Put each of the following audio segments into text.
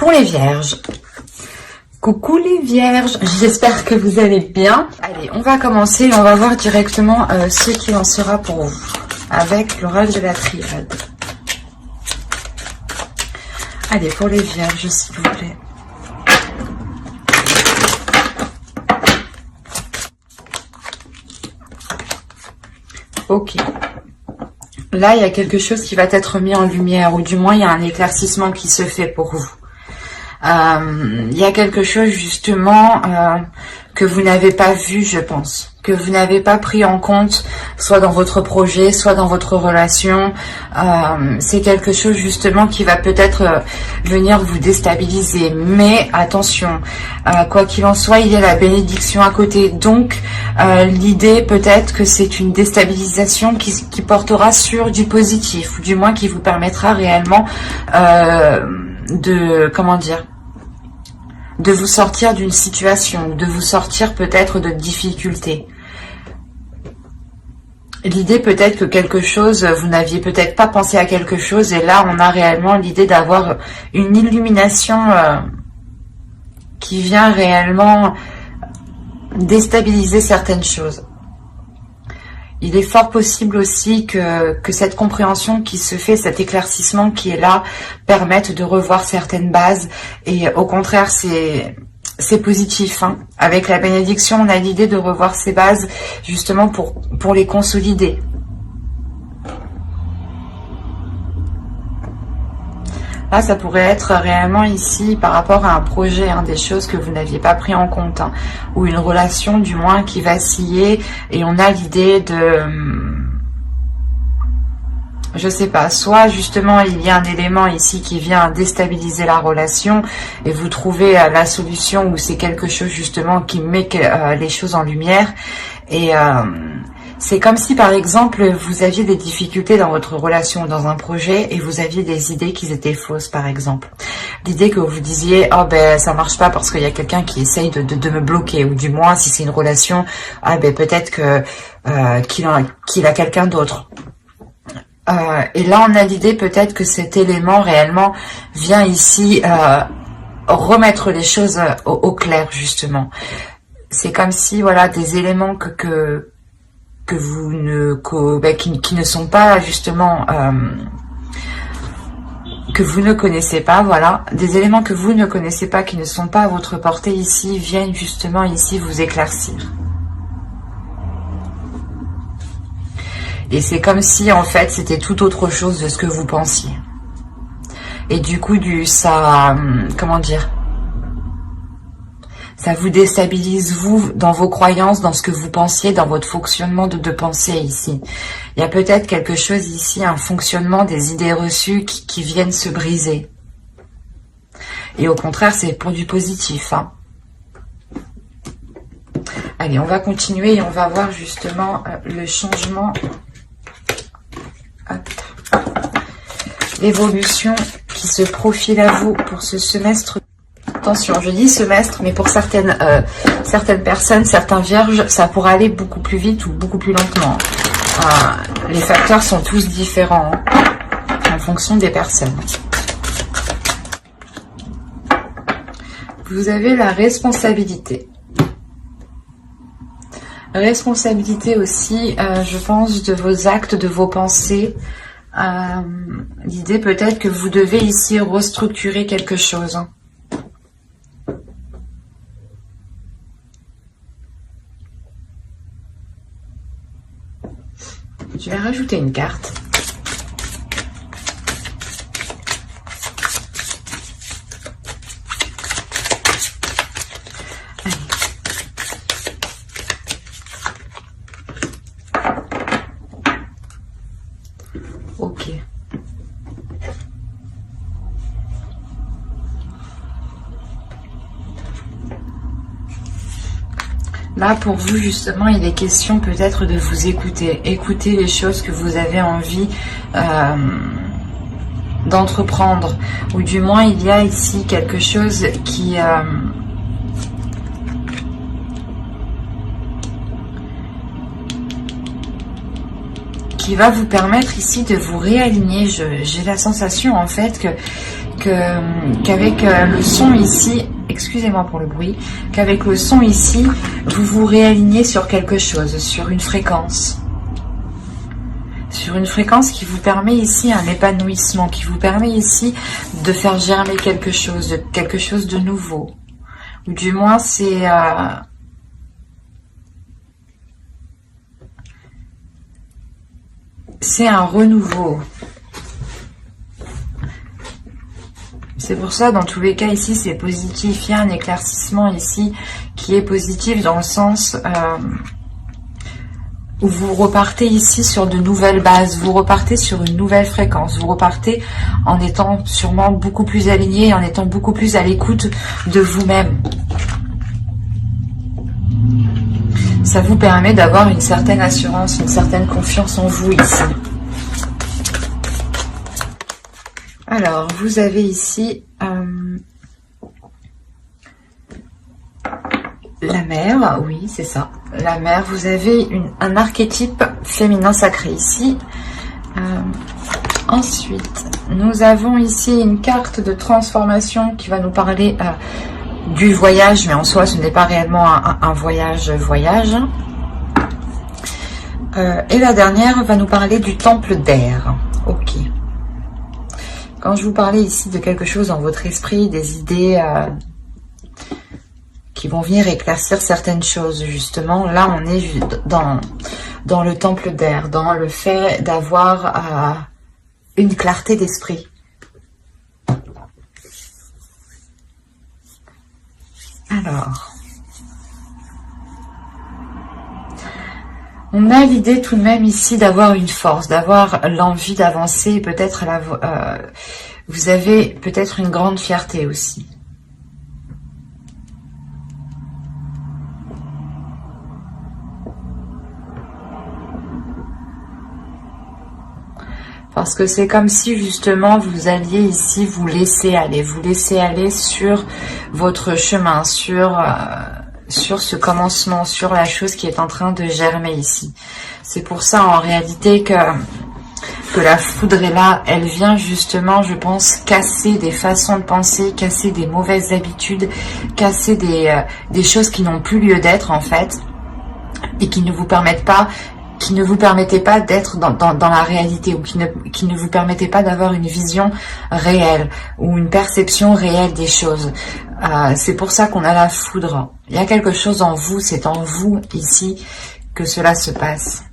Pour les vierges. Coucou les vierges, j'espère que vous allez bien. Allez, on va commencer et on va voir directement ce qu'il en sera pour vous avec l'oracle de la triade. Allez, pour les vierges, s'il vous plaît. Ok. Là, il y a quelque chose qui va être mis en lumière, ou du moins, il y a un éclaircissement qui se fait pour vous. Il y a quelque chose, justement, que vous n'avez pas vu, je pense. Que vous n'avez pas pris en compte, soit dans votre projet, soit dans votre relation. C'est quelque chose, justement, qui va peut-être venir vous déstabiliser. Mais, attention, quoi qu'il en soit, il y a la bénédiction à côté. Donc, l'idée, peut-être que c'est une déstabilisation qui portera sur du positif. Ou du moins, qui vous permettra réellement de vous sortir d'une situation, de vous sortir peut-être de difficultés. L'idée peut-être que quelque chose, vous n'aviez peut-être pas pensé à quelque chose, et là on a réellement l'idée d'avoir une illumination qui vient réellement déstabiliser certaines choses. Il est fort possible aussi que cette compréhension qui se fait, cet éclaircissement qui est là, permette de revoir certaines bases. Et au contraire, c'est positif. Hein. Avec la bénédiction, on a l'idée de revoir ces bases justement pour les consolider. Là, ça pourrait être réellement ici par rapport à un projet, hein, des choses que vous n'aviez pas pris en compte, hein, ou une relation du moins qui vacillait, et on a l'idée de, je sais pas, soit justement il y a un élément ici qui vient déstabiliser la relation, et vous trouvez la solution, ou c'est quelque chose justement qui met les choses en lumière, et c'est comme si, par exemple, vous aviez des difficultés dans votre relation ou dans un projet et vous aviez des idées qui étaient fausses, par exemple. L'idée que vous disiez, oh ben ça marche pas parce qu'il y a quelqu'un qui essaye de me bloquer, ou du moins si c'est une relation, ah ben peut-être que qu'il a quelqu'un d'autre. Et là on a l'idée peut-être que cet élément réellement vient ici remettre les choses au clair, justement. C'est comme si, voilà, des éléments qui ne sont pas justement que vous ne connaissez pas, voilà, des éléments que vous ne connaissez pas, qui ne sont pas à votre portée ici, viennent justement ici vous éclaircir. Et c'est comme si en fait c'était tout autre chose de ce que vous pensiez. Et du coup comment dire, ça vous déstabilise, vous, dans vos croyances, dans ce que vous pensiez, dans votre fonctionnement de pensée ici. Il y a peut-être quelque chose ici, un fonctionnement des idées reçues qui viennent se briser. Et au contraire, c'est pour du positif. Hein. Allez, on va continuer et on va voir justement le changement. L'évolution qui se profile à vous pour ce semestre. Attention, je dis semestre, mais pour certaines personnes, certains vierges, ça pourra aller beaucoup plus vite ou beaucoup plus lentement. Les facteurs sont tous différents, hein, en fonction des personnes. Vous avez la responsabilité. Responsabilité aussi, je pense, de vos actes, de vos pensées. L'idée peut-être que vous devez ici restructurer quelque chose. Hein. Je vais rajouter une carte. Allez. Ok. Là, pour vous, justement, il est question peut-être de vous écouter. Écouter les choses que vous avez envie d'entreprendre. Ou du moins, il y a ici quelque chose qui va vous permettre ici de vous réaligner. J'ai la sensation, en fait, qu'avec le son ici, excusez-moi pour le bruit, qu'avec le son ici, vous vous réalignez sur quelque chose, sur une fréquence. Sur une fréquence qui vous permet ici un épanouissement, qui vous permet ici de faire germer quelque chose de nouveau. Ou du moins, c'est un renouveau. C'est pour ça, dans tous les cas, ici, c'est positif. Il y a un éclaircissement ici qui est positif dans le sens où vous repartez ici sur de nouvelles bases, vous repartez sur une nouvelle fréquence, vous repartez en étant sûrement beaucoup plus aligné, en étant beaucoup plus à l'écoute de vous-même. Ça vous permet d'avoir une certaine assurance, une certaine confiance en vous ici. Alors, vous avez ici la mer, oui, c'est ça, la mer. Vous avez un archétype féminin sacré ici. Ensuite, nous avons ici une carte de transformation qui va nous parler du voyage, mais en soi, ce n'est pas réellement un voyage. Et la dernière va nous parler du temple d'air. Ok. Quand je vous parlais ici de quelque chose dans votre esprit, des idées qui vont venir éclaircir certaines choses, justement, là on est dans le temple d'air, dans le fait d'avoir une clarté d'esprit. Alors, on a l'idée tout de même ici d'avoir une force, d'avoir l'envie d'avancer, peut-être vous avez peut-être une grande fierté aussi. Parce que c'est comme si justement vous alliez ici vous laisser aller sur votre chemin, sur ce commencement, sur la chose qui est en train de germer ici. C'est pour ça en réalité que la foudre est là. Elle vient justement, je pense, casser des façons de penser, casser des mauvaises habitudes, casser des choses qui n'ont plus lieu d'être en fait, et qui ne vous permettaient pas d'être dans la réalité, ou qui ne vous permettaient pas d'avoir une vision réelle ou une perception réelle des choses. C'est pour ça qu'on a la foudre. Il y a quelque chose en vous, c'est en vous ici que cela se passe.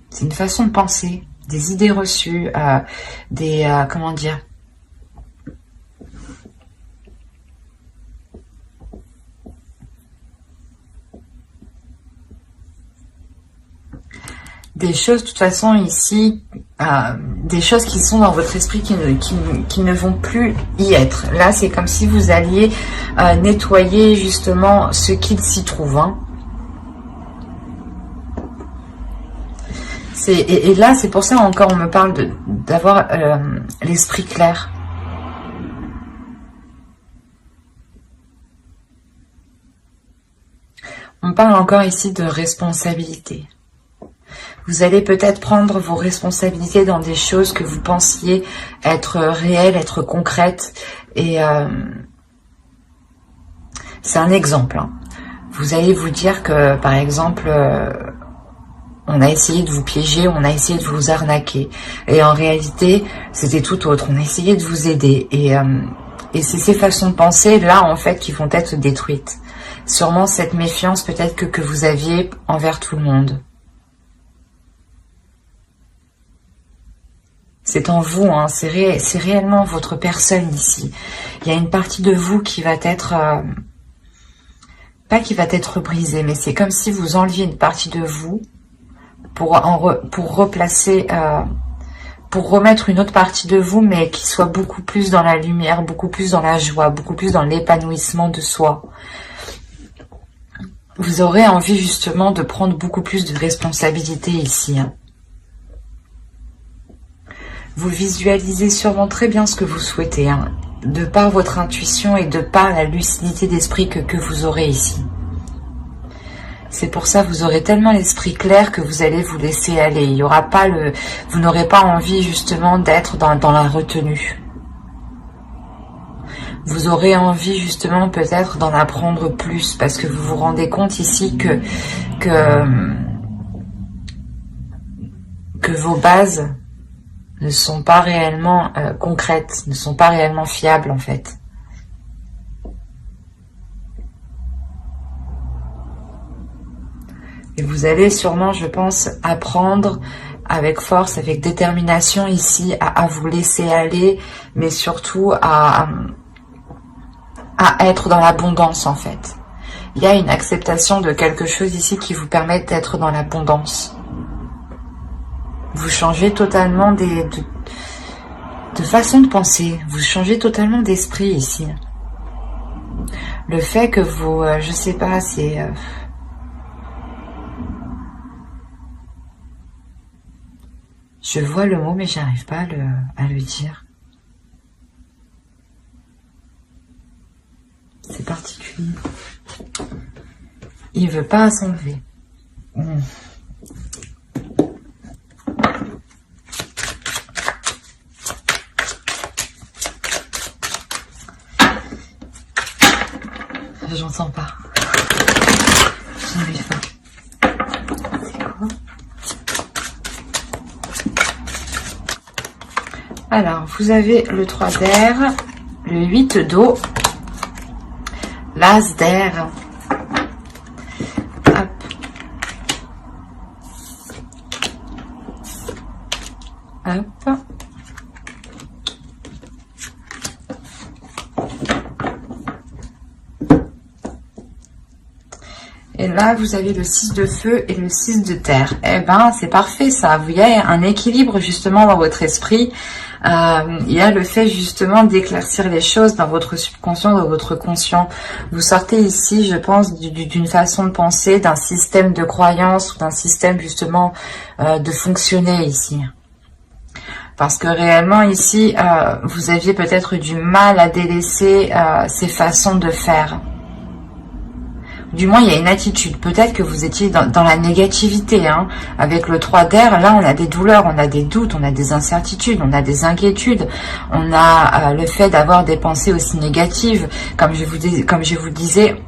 C'est une façon de penser, des idées reçues, comment dire, des choses, de toute façon, ici, des choses qui sont dans votre esprit qui ne vont plus y être. Là, c'est comme si vous alliez nettoyer, justement, ce qu'il s'y trouve. Hein. Et là, c'est pour ça, encore, on me parle d'avoir l'esprit clair. On parle encore ici de responsabilité. Vous allez peut-être prendre vos responsabilités dans des choses que vous pensiez être réelles, être concrètes. Et c'est un exemple. Hein. Vous allez vous dire que, par exemple, on a essayé de vous piéger, on a essayé de vous arnaquer. Et en réalité, c'était tout autre. On a essayé de vous aider. Et c'est ces façons de penser, là, en fait, qui vont être détruites. Sûrement cette méfiance, peut-être, que vous aviez envers tout le monde. C'est en vous, hein, c'est réellement votre personne ici. Il y a une partie de vous qui va être, pas qui va être brisée, mais c'est comme si vous enleviez une partie de vous pour replacer, pour remettre une autre partie de vous, mais qui soit beaucoup plus dans la lumière, beaucoup plus dans la joie, beaucoup plus dans l'épanouissement de soi. Vous aurez envie justement de prendre beaucoup plus de responsabilités ici, hein. Vous visualisez sûrement très bien ce que vous souhaitez, hein, de par votre intuition et de par la lucidité d'esprit que vous aurez ici. C'est pour ça que vous aurez tellement l'esprit clair que vous allez vous laisser aller. Il y aura pas vous n'aurez pas envie justement d'être dans la retenue. Vous aurez envie justement peut-être d'en apprendre plus parce que vous vous rendez compte ici que vos bases ne sont pas réellement concrètes, ne sont pas réellement fiables en fait. Et vous allez sûrement, je pense, apprendre avec force, avec détermination ici à vous laisser aller, mais surtout à être dans l'abondance en fait. Il y a une acceptation de quelque chose ici qui vous permet d'être dans l'abondance. Vous changez totalement de façon de penser, vous changez totalement d'esprit ici. Le fait que vous, je sais pas, c'est... je vois le mot mais j'arrive pas à le dire. C'est particulier. Il veut pas s'enlever. J'entends pas. J'arrive pas. C'est quoi? Alors, vous avez le 3 d'air, le 8 d'eau, l'as d'air. Hop. Hop. Et là, vous avez le 6 de feu et le 6 de terre. Eh ben, c'est parfait ça. Vous avez un équilibre justement dans votre esprit. Il y a le fait justement d'éclaircir les choses dans votre subconscient, dans votre conscient. Vous sortez ici, je pense, d'une façon de penser, d'un système de croyance ou d'un système justement de fonctionner ici. Parce que réellement ici, vous aviez peut-être du mal à délaisser ces façons de faire. Du moins, il y a une attitude. Peut-être que vous étiez dans la négativité. Hein. Avec le 3 d'air, là, on a des douleurs, on a des doutes, on a des incertitudes, on a des inquiétudes. On a le fait d'avoir des pensées aussi négatives. Comme je vous disais,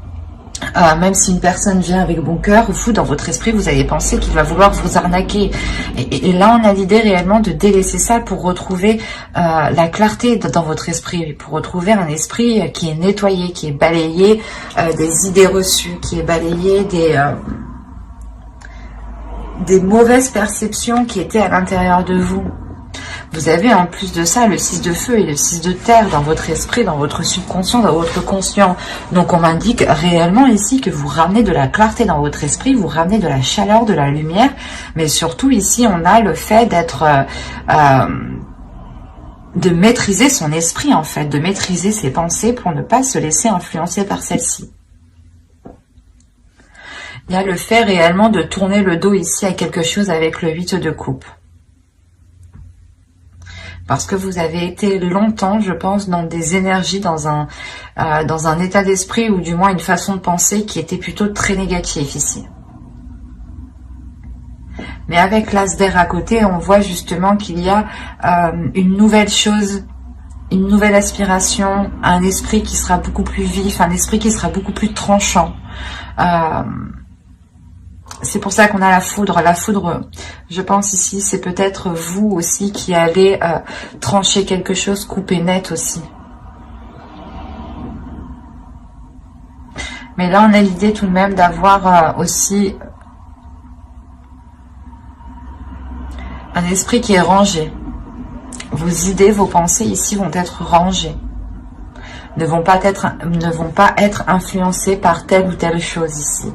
même si une personne vient avec bon cœur, vous, dans votre esprit, vous allez penser qu'il va vouloir vous arnaquer. Et là, on a l'idée réellement de délaisser ça pour retrouver la clarté dans votre esprit, pour retrouver un esprit qui est nettoyé, qui est balayé des idées reçues, qui est balayé des mauvaises perceptions qui étaient à l'intérieur de vous. Vous avez en plus de ça le 6 de feu et le 6 de terre dans votre esprit, dans votre subconscient, dans votre conscient. Donc on m'indique réellement ici que vous ramenez de la clarté dans votre esprit, vous ramenez de la chaleur, de la lumière. Mais surtout ici on a le fait d'être... de maîtriser son esprit en fait, de maîtriser ses pensées pour ne pas se laisser influencer par celles-ci. Il y a le fait réellement de tourner le dos ici à quelque chose avec le 8 de coupe. Parce que vous avez été longtemps, je pense, dans des énergies, dans un état d'esprit ou du moins une façon de penser qui était plutôt très négative ici. Mais avec l'as d'air à côté, on voit justement qu'il y a une nouvelle chose, une nouvelle aspiration, un esprit qui sera beaucoup plus vif, un esprit qui sera beaucoup plus tranchant. C'est pour ça qu'on a la foudre. La foudre, je pense ici, c'est peut-être vous aussi qui allez trancher quelque chose, couper net aussi. Mais là, on a l'idée tout de même d'avoir aussi un esprit qui est rangé. Vos idées, vos pensées ici vont être rangées. Ne vont pas être influencées par telle ou telle chose ici.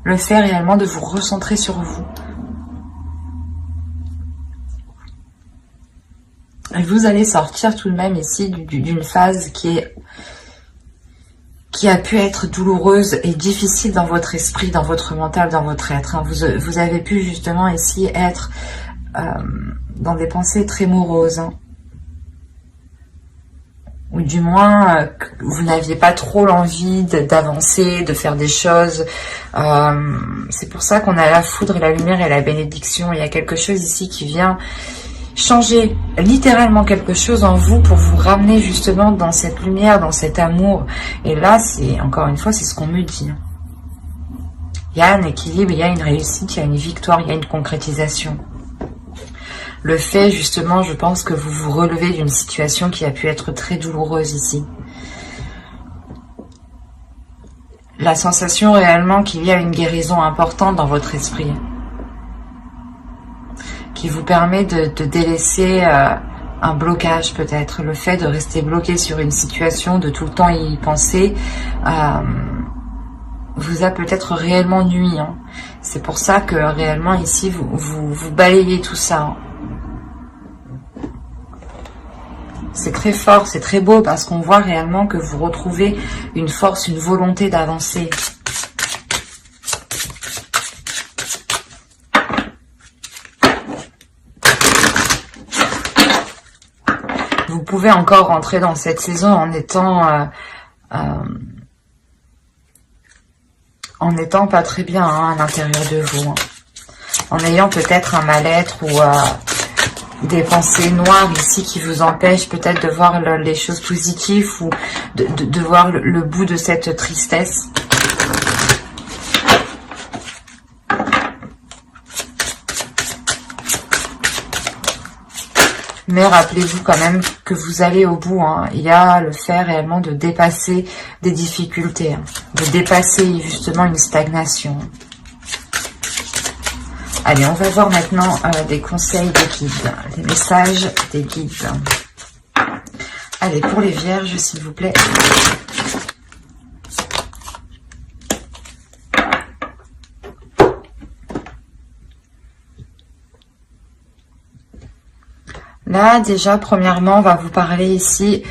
Le fait réellement de vous recentrer sur vous. Et vous allez sortir tout de même ici d'une phase qui a pu être douloureuse et difficile dans votre esprit, dans votre mental, dans votre être. Hein. Vous avez pu justement ici être dans des pensées très moroses. Hein. ou du moins vous n'aviez pas trop l'envie d'avancer, de faire des choses. C'est pour ça qu'on a la foudre et la lumière et la bénédiction. Il y a quelque chose ici qui vient changer littéralement quelque chose en vous pour vous ramener justement dans cette lumière, dans cet amour. Et là, c'est encore une fois, c'est ce qu'on me dit. Il y a un équilibre, il y a une réussite, il y a une victoire, il y a une concrétisation. Le fait, justement, je pense que vous vous relevez d'une situation qui a pu être très douloureuse ici. La sensation réellement qu'il y a une guérison importante dans votre esprit, qui vous permet de délaisser un blocage peut-être. Le fait de rester bloqué sur une situation, de tout le temps y penser, vous a peut-être réellement nui. Hein. C'est pour ça que réellement ici, vous balayez tout ça. Hein. C'est très fort, c'est très beau parce qu'on voit réellement que vous retrouvez une force, une volonté d'avancer. Vous pouvez encore rentrer dans cette saison en étant pas très bien hein, à l'intérieur de vous. Hein. En ayant peut-être un mal-être ou des pensées noires ici qui vous empêchent peut-être de voir les choses positives ou de voir le bout de cette tristesse. Mais rappelez-vous quand même que vous allez au bout. Hein. Il y a le fait réellement de dépasser des difficultés, hein, de dépasser justement une stagnation. Allez, on va voir maintenant des conseils des guides, les messages des guides. Allez, pour les vierges, s'il vous plaît. Là, déjà, premièrement, on va vous parler ici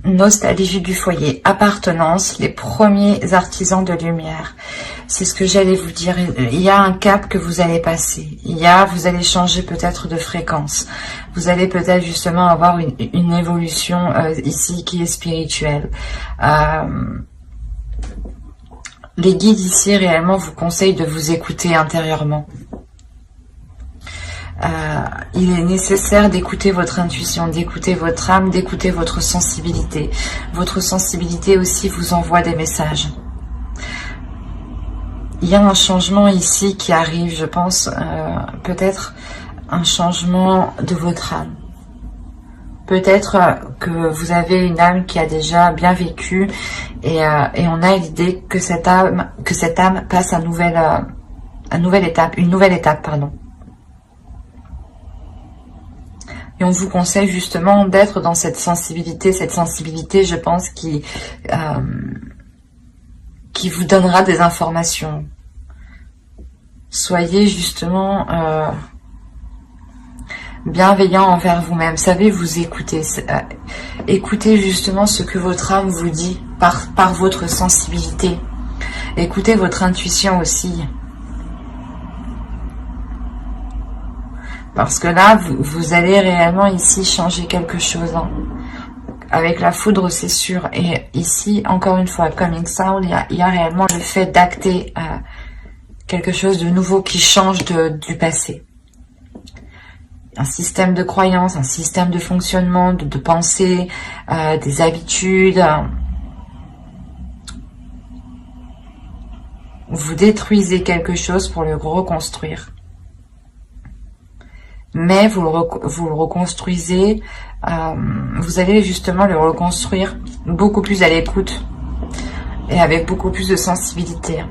nostalgie du foyer, appartenance, les premiers artisans de lumière. C'est ce que j'allais vous dire. Il y a un cap que vous allez passer. Vous allez changer peut-être de fréquence. Vous allez peut-être justement avoir une évolution ici qui est spirituelle. Les guides ici réellement vous conseillent de vous écouter intérieurement. Il est nécessaire d'écouter votre intuition, d'écouter votre âme, d'écouter votre sensibilité. Votre sensibilité aussi vous envoie des messages. Il y a un changement ici qui arrive, je pense, peut-être un changement de votre âme. Peut-être que vous avez une âme qui a déjà bien vécu et on a l'idée que cette âme passe à une nouvelle étape, pardon. Et on vous conseille justement d'être dans cette sensibilité, je pense, qui vous donnera des informations. Soyez justement bienveillant envers vous-même. Savez vous écouter. Écoutez justement ce que votre âme vous dit par votre sensibilité. Écoutez votre intuition aussi. Parce que là, vous allez réellement ici changer quelque chose. Hein. Avec la foudre, c'est sûr. Et ici, encore une fois, coming sound, il y a réellement le fait d'acter quelque chose de nouveau qui change du passé. Un système de croyance, un système de fonctionnement, de pensée, des habitudes. Vous détruisez quelque chose pour le reconstruire. Mais vous le reconstruisez, vous allez justement le reconstruire beaucoup plus à l'écoute et avec beaucoup plus de sensibilité.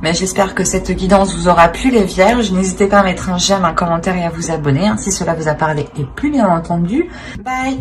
Mais j'espère que cette guidance vous aura plu les vierges. N'hésitez pas à mettre un j'aime, un commentaire et à vous abonner hein, si cela vous a parlé et plus bien entendu. Bye!